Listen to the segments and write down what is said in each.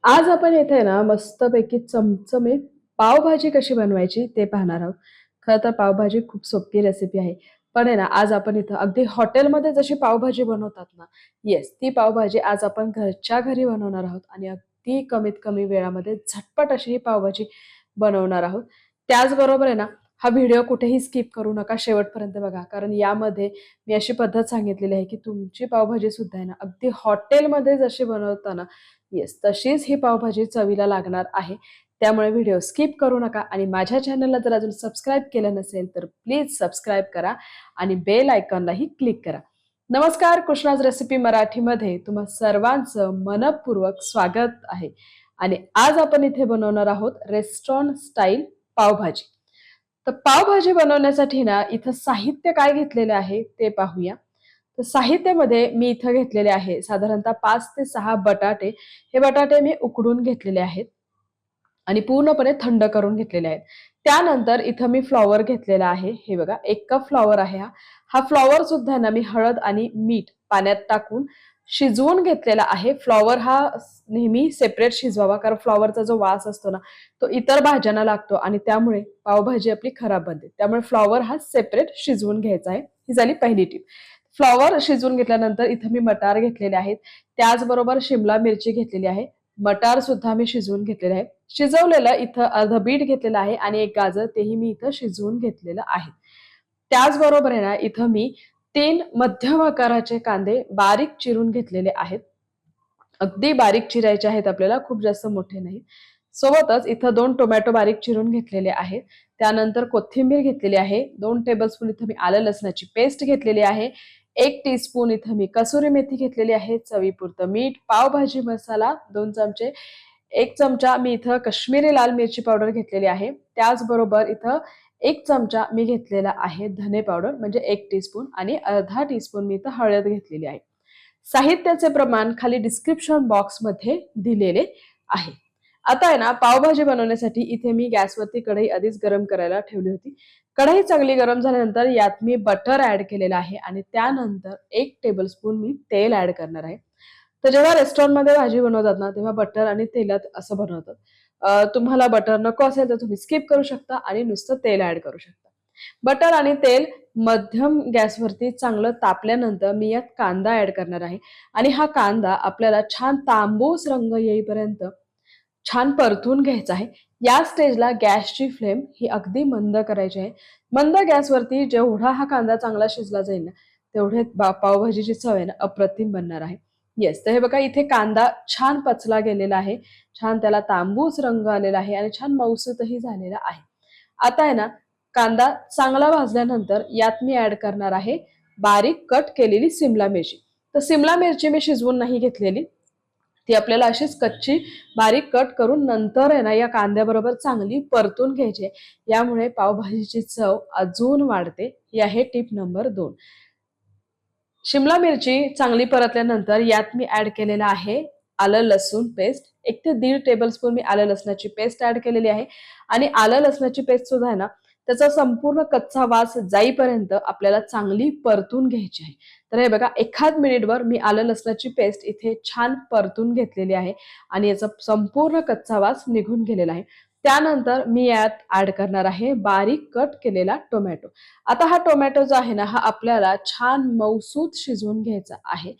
आज आपण इथे ना मस्तपैकी चमचमीत पावभाजी कशी बनवायची ते पाहणार आहोत. खरं तर पावभाजी खूप सोपी रेसिपी आहे. पण आहे ना, आज आपण इथं अगदी हॉटेलमध्ये जशी पावभाजी बनवतात ना, येस ती पावभाजी आज आपण घरच्या घरी बनवणार आहोत आणि अगदी कमीत कमी वेळामध्ये झटपट अशी ही पावभाजी बनवणार आहोत. त्याचबरोबर आहे ना, हा व्हिडिओ कुठेही स्किप करू नका, शेवटपर्यंत बघा. कारण यामध्ये मी अशी पद्धत सांगितलेली आहे, की तुमची पावभाजी सुद्धा आहे ना, अगदी हॉटेलमध्ये जशी बनवता ना, येस, तशीच ही पावभाजी चवीला लागणार आहे. त्यामुळे व्हिडिओ स्किप करू नका आणि माझ्या चॅनलला जर अजून सबस्क्राईब केलं नसेल, तर प्लीज सबस्क्राईब करा आणि बेल आयकॉनलाही क्लिक करा. नमस्कार, कृष्णाज रेसिपी मराठीमध्ये तुम्हा सर्वांचं मनःपूर्वक स्वागत आहे. आणि आज आपण इथे बनवणार आहोत रेस्टॉरंट स्टाईल पावभाजी. तर पावभाजी बनवण्यासाठी ना इथं साहित्य काय घेतलेलं आहे ते पाहूया. तर साहित्यामध्ये मी इथं घेतलेले आहे साधारणतः 5 ते 6 बटाटे. हे बटाटे मी उकडून घेतलेले आहेत आणि पूर्णपणे थंड करून घेतलेले आहेत. त्यानंतर इथं मी फ्लॉवर घेतलेला आहे. हे बघा 1 कप फ्लॉवर आहे हा. हा फ्लॉवर सुद्धा ना मी हळद आणि मीठ पाण्यात टाकून शिजवून घेतलेला आहे. फ्लॉवर हा नेहमी सेपरेट शिजवावा कारण फ्लॉवरचा जो वास असतो ना, तो इतर भाज्यांना लागतो आणि त्यामुळे पावभाजी आपली खराब बनते. त्यामुळे फ्लॉवर हा सेपरेट शिजवून घ्यायचा आहे. ही झाली पहिली टिप. फ्लॉवर शिजवून घेतल्यानंतर इथं मी मटार घेतलेले आहेत. त्याचबरोबर शिमला मिरची घेतलेली आहे. मटार सुद्धा मी शिजवून घेतलेले आहे. शिजवलेलं इथं अर्ध बीट घेतलेलं आहे आणि 1 गाजर तेही मी इथं शिजवून घेतलेलं आहे. त्याचबरोबर आहे ना, इथं मी 3 मध्यम आकाराचे कांदे बारीक चिरून घेतलेले आहेत. अगदी बारीक चिरायचे आहेत आपल्याला, खूप जास्त मोठे नाही. सोबतच इथं 2 टोमॅटो बारीक चिरून घेतलेले आहेत. त्यानंतर कोथिंबीर घेतलेली आहे. 2 टेबलस्पून इथं मी आलं लसणाची पेस्ट घेतलेली आहे. 1 टीस्पून इथं मी कसुरी मेथी घेतलेली आहे. चवीपुरतं मीठ, पावभाजी मसाला 2 चमचे, 1 चमचा मी इथं काश्मीरी लाल मिरची पावडर घेतलेली आहे. त्याचबरोबर इथं 1 चमचा मी घेतलेला आहे धने पावडर म्हणजे 1 टीस्पून आणि अर्धा टीस्पून मी इथं हळद घेतलेली आहे. साहित्याचे प्रमाण खाली डिस्क्रिप्शन बॉक्समध्ये दिलेले आहे. आता आहे ना, पावभाजी बनवण्यासाठी इथे मी गॅसवरती कढई आधीच गरम करायला ठेवली होती. कढई चांगली गरम झाल्यानंतर यात मी बटर ॲड केलेलं आहे आणि त्यानंतर 1 टेबलस्पून मी तेल ॲड करणार आहे. तर जेव्हा रेस्टॉरंटमध्ये भाजी बनवतात ना, तेव्हा बटर आणि तेलात असं बनवतात. तुम्हाला बटर नको असेल तर तुम्ही स्किप करू शकता आणि नुसतं तेल ॲड करू शकता. बटर आणि तेल मध्यम गॅसवरती चांगलं तापल्यानंतर मी यात कांदा ॲड करणार आहे आणि हा कांदा आपल्याला छान तांबूस रंग येईपर्यंत छान परतून घ्यायचा आहे. या स्टेजला गॅसची फ्लेम ही अगदी मंद करायची आहे. मंद गॅसवरती जेवढा हा कांदा चांगला शिजला जाईल ना, तेवढे पावभाजीची चव आहे ना अप्रतिम बनणार आहे. येस, तर हे बघा इथे कांदा छान पचला गेलेला आहे. छान त्याला तांबूस रंग आलेला आहे आणि छान मऊसूतही झालेला आहे. आता आहे ना, कांदा चांगला भाजल्यानंतर यात मी ॲड करणार आहे बारीक कट केलेली सिमला मिरची. तर सिमला मिरची मी शिजवून नाही घेतलेली. ती आपल्याला अशीच कच्ची बारीक कट करून नंतर आहे ना, या कांद्याबरोबर चांगली परतून घ्यायची आहे. यामुळे पावभाजीची चव अजून वाढते. ही आहे टिप नंबर 2. शिमला मिरची चांगली परतल्यानंतर यात मी ॲड केलेलं आहे आलं लसूण पेस्ट. 1 ते 1.5 टेबलस्पून मी आलं लसणाची पेस्ट ॲड केलेली आहे आणि आलं लसणाची पेस्ट सुद्धा आहे ना, त्याचा संपूर्ण कच्चा वास जाईपर्यंत आपल्याला चांगली परतून घ्यायची आहे. तर हे बघा 1 मिनिटभर मी आलं लसणाची पेस्ट इथे छान परतून घेतलेली आहे आणि याचा संपूर्ण कच्चा वास निघून गेलेला आहे. त्यानंतर मी यात ॲड करणार आहे बारीक कट केलेला टोमॅटो. आता हा टोमॅटो जो आहे ना, हा आपल्याला छान मऊसूत शिजवून घ्यायचा आहे.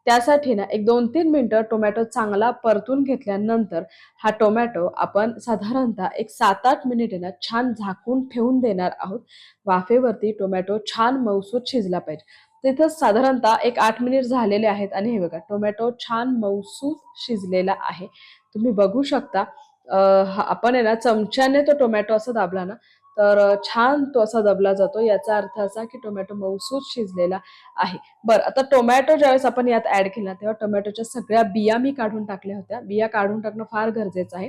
त्यासाठी ना एक 2-3 मिनिटं टोमॅटो चांगला परतून घेतल्यानंतर हा टोमॅटो आपण साधारणतः एक 7-8 मिनिटे ना छान झाकून ठेवून देणार आहोत. वाफेवरती टोमॅटो छान मऊसूत शिजला पाहिजे. तिथं साधारणतः एक 8 मिनिट झालेले आहेत आणि हे बघा टोमॅटो छान मऊसूत शिजलेला आहे. तुम्ही बघू शकता. आपण आहे ना चमच्याने तो टोमॅटो असा दाबला ना, तर छान तो असा दबला जातो. याचा अर्थ असा की टोमॅटो मऊसूत शिजलेला आहे. बरं, आता टोमॅटो ज्यावेळेस आपण यात ॲड केला, तेव्हा टोमॅटोच्या सगळ्या बिया मी काढून टाकल्या होत्या. बिया काढून टाकणं फार गरजेचं आहे.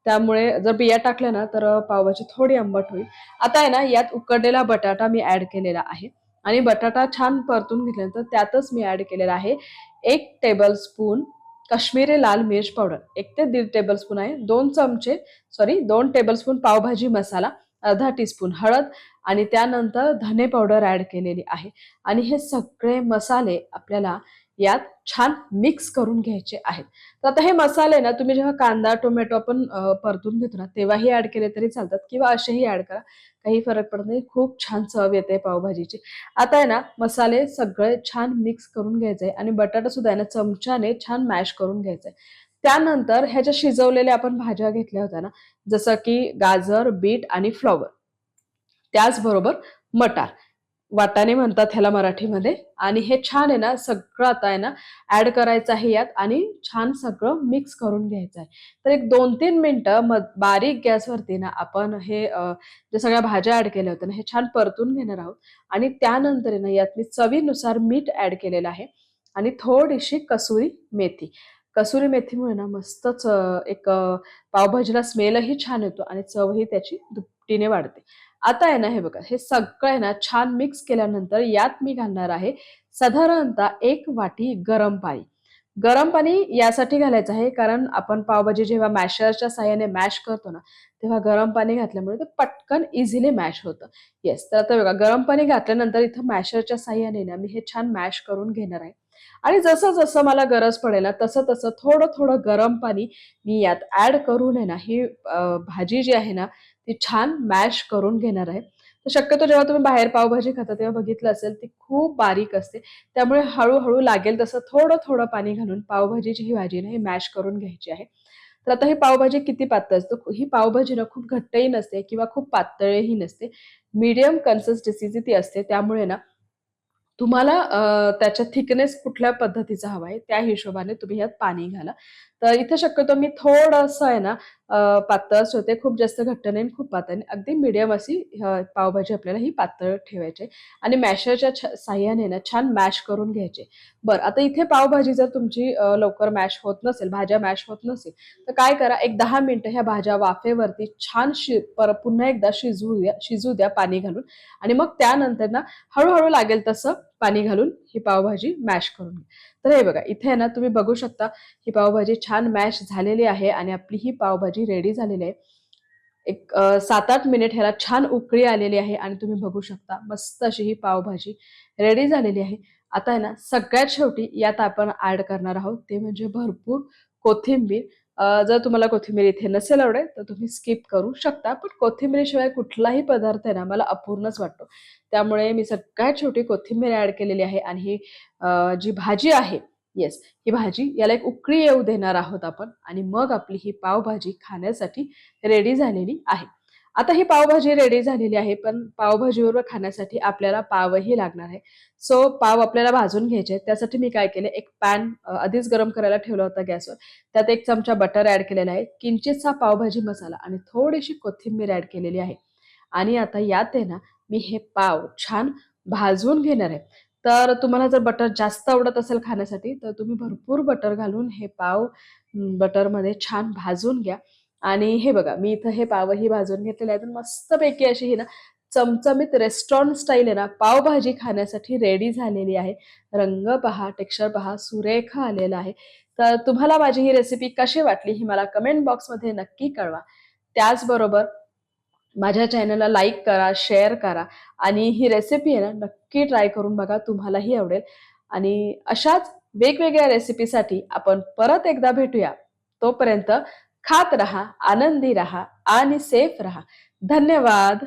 त्यामुळे जर बिया टाकल्या ना, तर पावभाजी थोडी आंबट होईल. आता आहे ना, यात उकडलेला बटाटा मी ॲड केलेला आहे आणि बटाटा छान परतून घेतल्यानंतर त्यातच मी ॲड केलेला आहे 1 टेबलस्पून काश्मीरी लाल मिर्च पावडर. 1 ते 1.5 टेबलस्पून आहे. 2 टेबलस्पून पावभाजी मसाला, अर्धा टीस्पून हळद आणि त्यानंतर धने पावडर ॲड केलेली आहे आणि हे सगळे मसाले आपल्याला यात छान मिक्स करून घ्यायचे आहेत. तर आता हे मसाले ना तुम्ही जेव्हा कांदा टोमॅटो आपण परतून घेतो ना तेव्हाही ऍड केले तरी चालतात किंवा असेही ऍड करा, काही फरक पडत नाही. खूप छान चव येते पावभाजीची. आता आहे ना मसाले सगळे छान मिक्स करून घ्यायचे आणि बटाटा सुद्धा आहे ना चमच्याने छान मॅश करून घ्यायचंय. त्यानंतर ह्याच्या शिजवलेल्या आपण भाज्या घेतल्या होत्या ना, जसं की गाजर, बीट आणि फ्लॉवर, त्याचबरोबर मटार, वाटाणे म्हणतात ह्याला मराठीमध्ये. आणि हे छान आहे ना सगळं आता आहे ना ऍड करायचं आहे यात आणि छान सगळं मिक्स करून घ्यायचं आहे. तर एक 2-3 मिनिटं बारीक गॅसवरती ना आपण हे जे सगळ्या भाज्या ऍड केल्या होत्या ना हे छान परतून घेणार आहोत. आणि त्यानंतर आहे ना यात मी चवीनुसार मीठ ऍड केलेलं आहे आणि थोडीशी कसुरी मेथी. कसुरी मेथीमुळे ना मस्तच एक पावभाजीला स्मेलही छान येतो आणि चवही त्याची दुपटीने वाढते. आता आहे ना हे बघा, हे सगळं आहे ना छान मिक्स केल्यानंतर यात मी घालणार आहे साधारणतः 1 वाटी गरम पाणी. गरम पाणी यासाठी घालायचं आहे कारण आपण पावभाजी जेव्हा मॅशरच्या साहाय्याने मॅश करतो ना, तेव्हा गरम पाणी घातल्यामुळे ते पटकन इझिली मॅश होतं. येस, तर आता बघा गरम पाणी घातल्यानंतर इथं मॅशरच्या साहाय्याने ना मी हे छान मॅश करून घेणार आहे. आणि जसं-जसं मला गरज पडेल ना, तसं-तसं थोडं-थोडं गरम पाणी मी यात ॲड करून आहे ना, ही भाजी जी आहे ना, ती छान मॅश करून घेणार आहे. तर शक्यतो जेव्हा तुम्ही बाहेर पावभाजी खाता तेव्हा बघितलं असेल ती खूप बारीक असते. त्यामुळे हळू-हळू लागेल तसं थोडं-थोडं पाणी घालून पावभाजीची ही भाजी ना, ही मॅश करून घ्यायची आहे. तर आता ही पावभाजी किती पातळ असते? ही पावभाजी ना खूप घट्टही नसते किंवा खूप पातळही नसते. मीडियम कन्सिस्टन्सीची ती असते. त्यामुळे ना तुम्हाला त्याच्या थिकनेस कुठल्या पद्धतीचा हवा आहे, त्या हिशोबाने तुम्ही यात पाणी घाला. तर इथे शक्यतो मी थोडंसं आहे ना पातळच ठेवते. खूप जास्त घट्ट नाही आणि खूप पातळ नाही. अगदी मीडियम अशी पावभाजी आपल्याला ही पातळ ठेवायची आहे आणि मॅशरच्या साहाय्याने ना छान मॅश करून घ्यायचे. बरं, आता इथे पावभाजी जर तुमची लवकर मॅश होत नसेल, भाज्या मॅश होत नसेल, तर काय करा, एक 10 मिनिटं ह्या भाज्या वाफेवरती छान पुन्हा एकदा शिजू द्या पाणी घालून आणि मग त्यानंतर ना हळू लागेल तसं पाणी घालून ही पावभाजी मॅश करून घ्या. तर हे बघा इथे आहे ना तुम्ही बघू शकता ही पावभाजी छान मॅश झालेली आहे आणि आपली ही पावभाजी रेडी झालेली आहे. एक 7-8 मिनिट ह्याला छान उकळी आलेली आहे आणि तुम्ही बघू शकता मस्त अशी ही पावभाजी रेडी झालेली आहे. आता आहे ना सगळ्यात शेवटी यात आपण ॲड करणार आहोत ते म्हणजे भरपूर कोथिंबीर. जर तुम्हाला कोथिंबीर इथे नसेल आवडेल तर तुम्ही स्किप करू शकता. पण कोथिंबीरीशिवाय कुठलाही पदार्थ आहे ना मला अपूर्णच वाटतो. त्यामुळे मी सगळ्यात शेवटी कोथिंबीर ॲड केलेली आहे आणि ही जी भाजी आहे, येस, ही भाजी याला एक उकळी येऊ देणार आहोत आपण आणि मग आपली ही पावभाजी खाण्यासाठी रेडी झालेली आहे. आता ही पावभाजी रेडी झालेली आहे, पण पावभाजीबरोबर खाण्यासाठी आपल्याला पावही लागणार आहे. सो पाव आपल्याला भाजून घ्यायचे आहेत. त्यासाठी मी काय केलं, एक पॅन आधीच गरम करायला ठेवला होता गॅसवर. त्यात 1 चमचा बटर ॲड केलेला आहे, किंचितसा पावभाजी मसाला आणि थोडीशी कोथिंबीर ॲड केलेली आहे. आणि आता यात आहे ना, मी हे पाव छान भाजून घेणार आहे. तर तुम्हाला जर बटर जास्त आवडत असेल खाण्यासाठी, तर तुम्ही भरपूर बटर घालून हे पाव बटरमध्ये छान भाजून घ्या. आणि हे बघा, मी इथं हे पावही भाजून घेतलेले आहेत. मस्तपैकी अशी ही ना चमचमीत रेस्टॉरंट स्टाईल आहे ना पावभाजी खाण्यासाठी रेडी झालेली आहे. रंग पहा, टेक्स्चर पहा, सुरेख आलेला आहे. तर तुम्हाला माझी ही रेसिपी कशी वाटली, ही मला कमेंट बॉक्समध्ये नक्की कळवा. त्याचबरोबर माझ्या चॅनलला लाईक करा, शेअर करा आणि ही रेसिपी आहे ना नक्की ट्राय करून बघा. तुम्हालाही आवडेल आणि अशाच वेगवेगळ्या रेसिपीसाठी आपण परत एकदा भेटूया. तोपर्यंत खात रहा, आनंदी रहा आणि सेफ रहा. धन्यवाद.